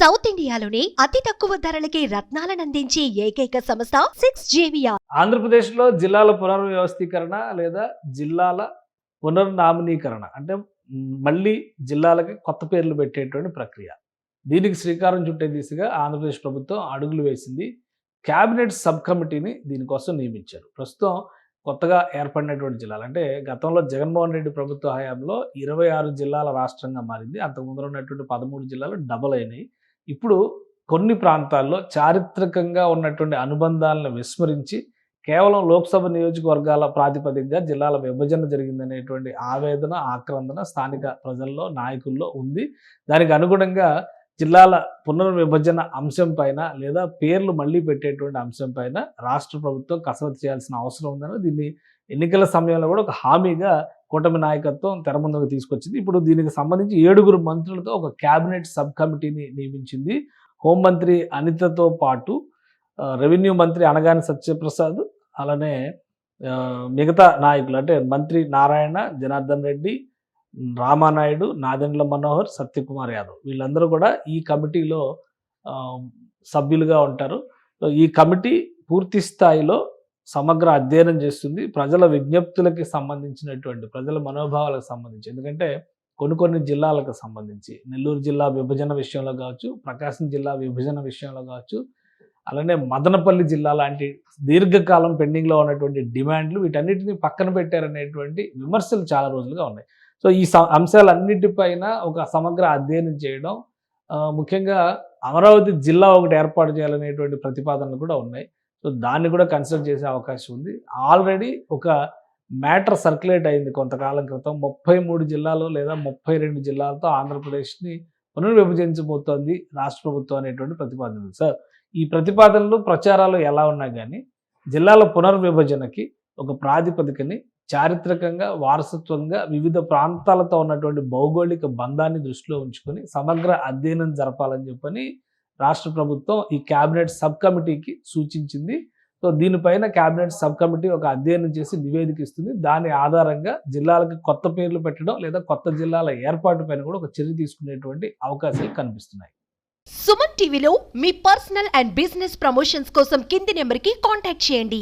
South ఇండియాలోని అతి తక్కువ ధరలకి రత్నాలనందించే ఏకైక సంస్థ 6JVR. ఆంధ్రప్రదేశ్లో జిల్లాల పునర్వ్యవస్థీకరణ లేదా జిల్లాల పునర్నామనీకరణ అంటే మళ్ళీ జిల్లాలకి కొత్త పేర్లు పెట్టేటువంటి ప్రక్రియ. దీనికి శ్రీకారం చుట్టే దిశగా ఆంధ్రప్రదేశ్ ప్రభుత్వం అడుగులు వేసింది. క్యాబినెట్ సబ్ కమిటీని దీనికోసం నియమించారు. ప్రస్తుతం కొత్తగా ఏర్పడినటువంటి జిల్లాలు అంటే గతంలో జగన్మోహన్ రెడ్డి ప్రభుత్వ హయాంలో 26 జిల్లాల రాష్ట్రంగా మారింది. అంతకుముందు ఉన్నటువంటి 13 జిల్లాలు డబల్ అయినాయి. ఇప్పుడు కొన్ని ప్రాంతాల్లో చారిత్రకంగా ఉన్నటువంటి అనుబంధాలను విస్మరించి కేవలం లోక్సభ నియోజకవర్గాల ప్రాతిపదికగా జిల్లాల విభజన జరిగిందనేటువంటి ఆవేదన, ఆక్రందన స్థానిక ప్రజల్లో, నాయకుల్లో ఉంది. దానికి అనుగుణంగా జిల్లాల పునర్విభజన అంశం పైన లేదా పేర్లు మళ్ళీ పెట్టేటువంటి అంశం పైన రాష్ట్ర ప్రభుత్వం కసరత్తు చేయాల్సిన అవసరం ఉందని దీన్ని ఎన్నికల సమయంలో కూడా ఒక హామీగా కూటమి నాయకత్వం తెర ముందుకు తీసుకొచ్చింది. ఇప్పుడు దీనికి సంబంధించి 7 మంత్రులతో ఒక క్యాబినెట్ సబ్ కమిటీని నియమించింది. హోంమంత్రి అనితతో పాటు రెవెన్యూ మంత్రి అనగాని సత్యప్రసాద్, అలానే మిగతా నాయకులు అంటే మంత్రి నారాయణ, జనార్దన్ రెడ్డి, రామానాయుడు, నాదెండ్ల మనోహర్, సత్యకుమార్ యాదవ్ వీళ్ళందరూ కూడా ఈ కమిటీలో సభ్యులుగా ఉంటారు. ఈ కమిటీ పూర్తి స్థాయిలో సమగ్ర అధ్యయనం చేస్తుంది. ప్రజల విజ్ఞప్తులకి సంబంధించినటువంటి ప్రజల మనోభావాలకు సంబంధించి, ఎందుకంటే కొన్ని జిల్లాలకు సంబంధించి నెల్లూరు జిల్లా విభజన విషయంలో కావచ్చు, ప్రకాశం జిల్లా విభజన విషయంలో కావచ్చు, అలానే మదనపల్లి జిల్లా లాంటి దీర్ఘకాలం పెండింగ్లో ఉన్నటువంటి డిమాండ్లు వీటన్నిటిని పక్కన పెట్టారనేటువంటి విమర్శలు చాలా రోజులుగా ఉన్నాయి. సో ఈ అంశాలన్నిటిపైన ఒక సమగ్ర అధ్యయనం చేయడం, ముఖ్యంగా అమరావతి జిల్లా ఒకటి ఏర్పాటు చేయాలనేటువంటి ప్రతిపాదనలు కూడా ఉన్నాయి. సో దాన్ని కూడా కన్సిడర్ చేసే అవకాశం ఉంది. ఆల్రెడీ ఒక మ్యాటర్ సర్క్యులేట్ అయింది కొంతకాలం క్రితం. 33 జిల్లాలు లేదా 32 జిల్లాలతో ఆంధ్రప్రదేశ్ని పునర్విభజించబోతోంది రాష్ట్ర ప్రభుత్వం అనేటువంటి ప్రతిపాదనలు. సార్, ఈ ప్రతిపాదనలు ప్రచారాలు ఎలా ఉన్నా కానీ జిల్లాల పునర్విభజనకి ఒక ప్రాతిపదికని చారిత్రకంగా, వారసత్వంగా వివిధ ప్రాంతాలతో ఉన్నటువంటి భౌగోళిక బంధాన్ని దృష్టిలో ఉంచుకొని సమగ్ర అధ్యయనం జరపాలని చెప్పని రాష్ట్ర ప్రభుత్వం ఈ క్యాబినెట్ సబ్ కమిటీకి సూచించింది. సో దీనిపైన క్యాబినెట్ సబ్ కమిటీ ఒక అధ్యయనం చేసి నివేదిక ఇస్తుంది. దాని ఆధారంగా జిల్లాలకు కొత్త పేర్లు పెట్టడం లేదా కొత్త జిల్లాల ఏర్పాటు పైన కూడా ఒక చర్య తీసుకునేటువంటి అవకాశాలు కనిపిస్తున్నాయి. సుమన్ టీవీలో మీ పర్సనల్ అండ్ బిజినెస్ ప్రమోషన్స్ కోసం కింది నెంబర్కి కాంటాక్ట్ చేయండి.